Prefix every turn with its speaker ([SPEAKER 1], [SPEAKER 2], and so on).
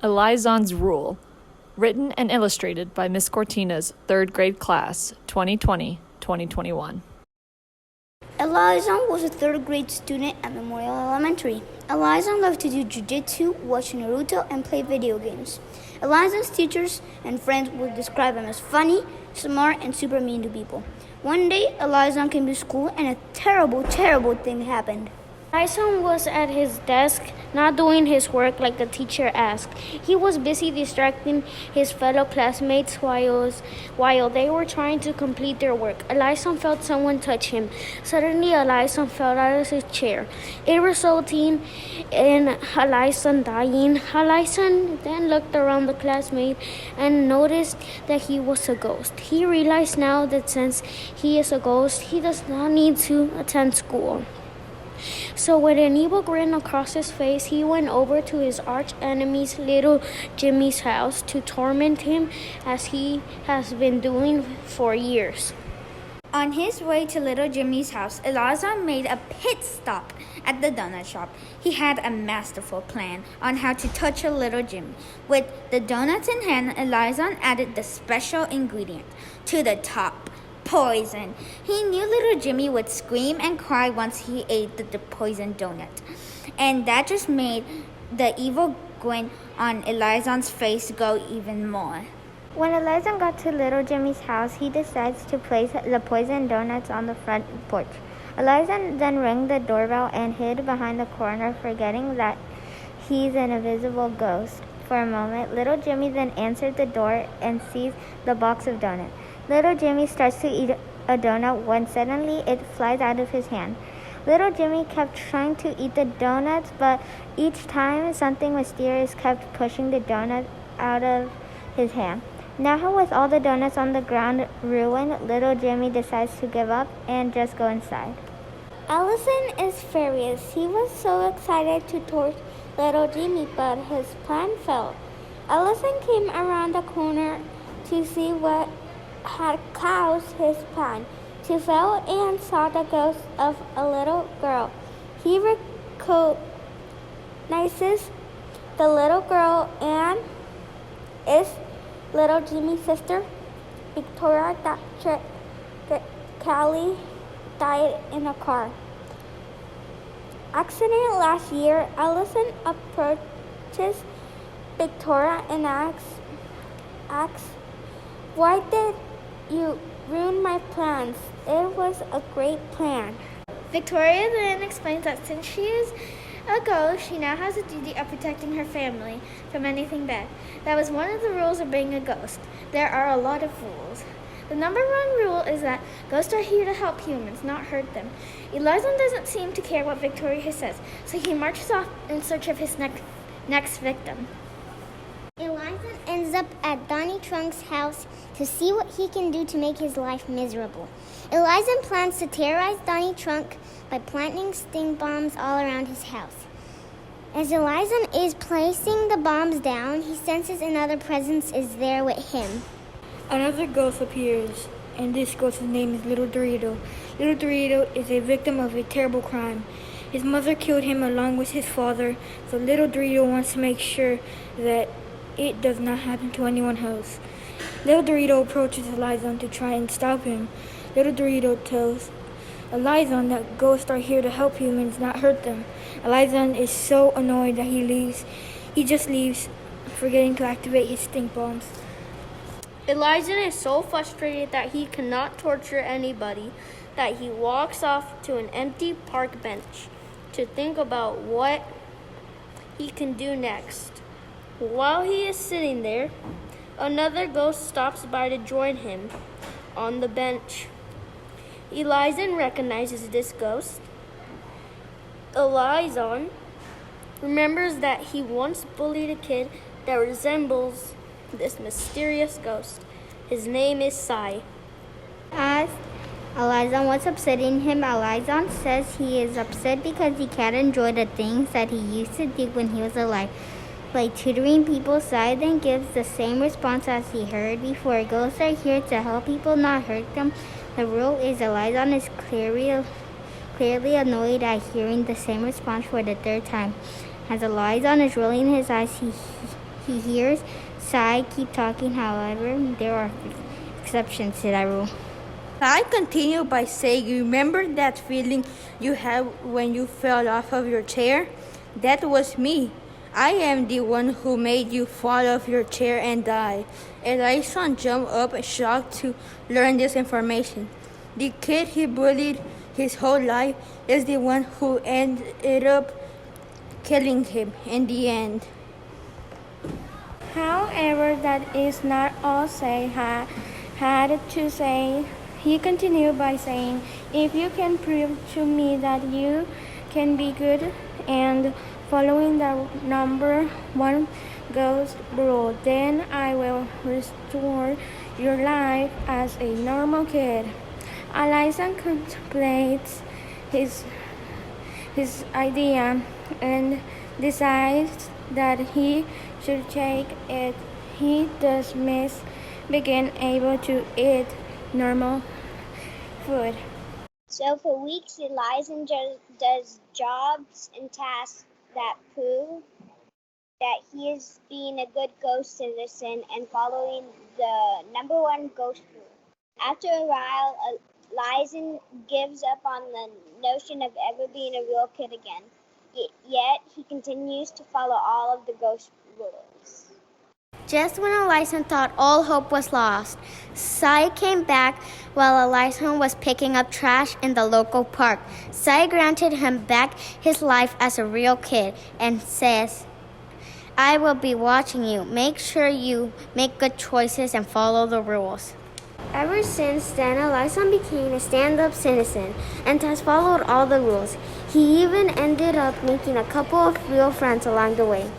[SPEAKER 1] Elizon's Rule, written and illustrated by Miss Cortina's 3rd grade class, 2020-2021.
[SPEAKER 2] Elizon was a 3rd grade student at Memorial Elementary. Elizon loved to do jiu-jitsu, watch Naruto, and play video games. Elizon's teachers and friends would describe him as funny, smart, and super mean to people. One day, Elizon came to school and a terrible thing happened.
[SPEAKER 3] Elizon was at his desk, not doing his work like the teacher asked. He was busy distracting his fellow classmates while they were trying to complete their work. Elizon felt someone touch him. Suddenly, Elizon fell out of his chair, it resulting in Elizon dying. Elizon then looked around the classmate and noticed that he was a ghost. He realized now that since he is a ghost, he does not need to attend school. So with an evil grin across his face, he went over to his arch enemy's little Jimmy's house to torment him as he has been doing for years.
[SPEAKER 4] On his way to little Jimmy's house, Elizon made a pit stop at the donut shop. He had a masterful plan on how to torture little Jimmy. With the donuts in hand, Elizon added the special ingredient to the top: poison. He knew little Jimmy would scream and cry once he ate the poisoned donut. And that just made the evil grin on Elizon's face go even more.
[SPEAKER 5] When Elizon got to little Jimmy's house, he decides to place the poisoned donuts on the front porch. Elizon then rang the doorbell and hid behind the corner, forgetting that he's an invisible ghost. For a moment, little Jimmy then answered the door and sees the box of donuts. Little Jimmy starts to eat a donut when suddenly it flies out of his hand. Little Jimmy kept trying to eat the donuts, but each time something mysterious kept pushing the donut out of his hand. Now with all the donuts on the ground ruined, little Jimmy decides to give up and just go inside.
[SPEAKER 3] Elizon is furious. He was so excited to torch little Jimmy, but his plan failed. Elizon came around the corner to see what had caused his plan to fail and saw the ghost of a little girl. He recognizes the little girl and is little Jimmy's sister, Victoria, that Callie died in a car accident last year. Elizon approaches Victoria and asks, "Why did you ruin my plans? It was a great plan."
[SPEAKER 6] Victoria then explains that since she is a ghost, she now has a duty of protecting her family from anything bad. That was one of the rules of being a ghost. There are a lot of rules. The number 1 rule is that ghosts are here to help humans, not hurt them. Elizon doesn't seem to care what Victoria says, so he marches off in search of his next victim.
[SPEAKER 7] Elizon ends up at Donnie Trunk's house to see what he can do to make his life miserable. Elizon plans to terrorize Donnie Trunk by planting stink bombs all around his house. As Elizon is placing the bombs down, he senses another presence is there with him.
[SPEAKER 8] Another ghost appears, and this ghost's name is Little Dorito. Little Dorito is a victim of a terrible crime. His mother killed him along with his father, so Little Dorito wants to make sure that it does not happen to anyone else. Little Dorito approaches Elizon to try and stop him. Little Dorito tells Elizon that ghosts are here to help humans, not hurt them. Elizon is so annoyed that he leaves. He just leaves, forgetting to activate his stink bombs.
[SPEAKER 3] Elizon is so frustrated that he cannot torture anybody that he walks off to an empty park bench to think about what he can do next. While he is sitting there, another ghost stops by to join him on the bench. Elizon recognizes this ghost. Elizon remembers that he once bullied a kid that resembles this mysterious ghost. His name is Sai.
[SPEAKER 5] As Elizon was upsetting him, Elizon says he is upset because he can't enjoy the things that he used to do when he was alive, like tutoring people. Sai then gives the same response as he heard before. Ghosts are here to help people, not hurt them. The rule is Elizon is clearly annoyed at hearing the same response for the 3rd time. As Elizon is rolling his eyes, he hears Sai keep talking. However, there are exceptions to that rule.
[SPEAKER 4] I continue by saying, remember that feeling you had when you fell off of your chair? That was me. I am the one who made you fall off your chair and die. Elizon jumped up shocked to learn this information. The kid he bullied his whole life is the one who ended up killing him in the end.
[SPEAKER 3] However, that is not all Say had to say. He continued by saying, if you can prove to me that you can be good and following the number 1 ghost rule, then I will restore your life as a normal kid. Elizon contemplates his idea and decides that he should take it. He thus begin able to eat normal food.
[SPEAKER 7] So for weeks, Elizon does jobs and tasks that prove that he is being a good ghost citizen and following the number 1 ghost rule. After a while, Elizon gives up on the notion of ever being a real kid again. Yet he continues to follow all of the ghost rules.
[SPEAKER 2] Just when Elizon thought all hope was lost, Sai came back while Elizon was picking up trash in the local park. Sai granted him back his life as a real kid and says, I will be watching you. Make sure you make good choices and follow the rules. Ever since then, Elizon became a stand-up citizen and has followed all the rules. He even ended up making a couple of real friends along the way.